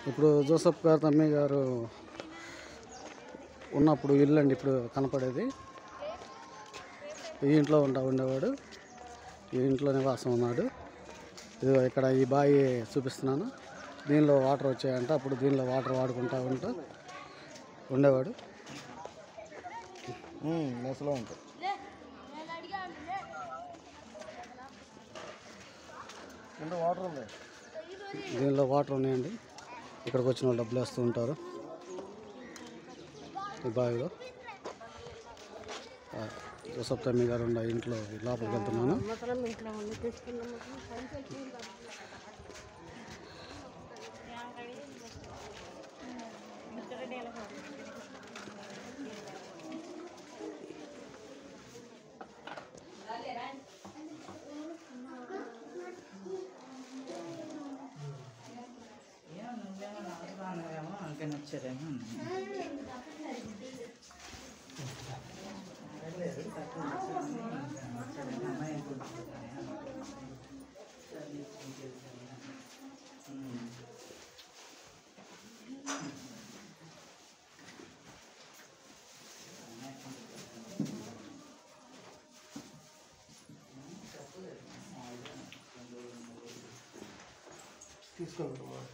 ఇప్పుడు జోసఫ్ గారు తమ్మి గారు ఉన్నప్పుడు ఇల్లు అండి ఇప్పుడు కనపడేది. ఈ ఇంట్లో ఉండేవాడు. ఈ ఇంట్లో నివాసం ఉన్నాడు. ఇదిగో ఇక్కడ ఈ బావి చూపిస్తున్నాను. దీనిలో వాటర్ వచ్చాయంట. అప్పుడు దీనిలో వాటర్ వాడుకుంటూ ఉండేవాడు. మెసలో ఉంటుంది. వాటర్ ఉంది. దీనిలో వాటర్ ఉన్నాయండి. ఇక్కడికి వచ్చిన వాళ్ళు డబ్బులు వేస్తూ ఉంటారు ఈ బావిలో. జోసఫ్ తమ్మి గారు ఉన్న ఇంట్లో లోపలికి వెళ్తున్నాను. వచ్చారేమో తీసుకోండి.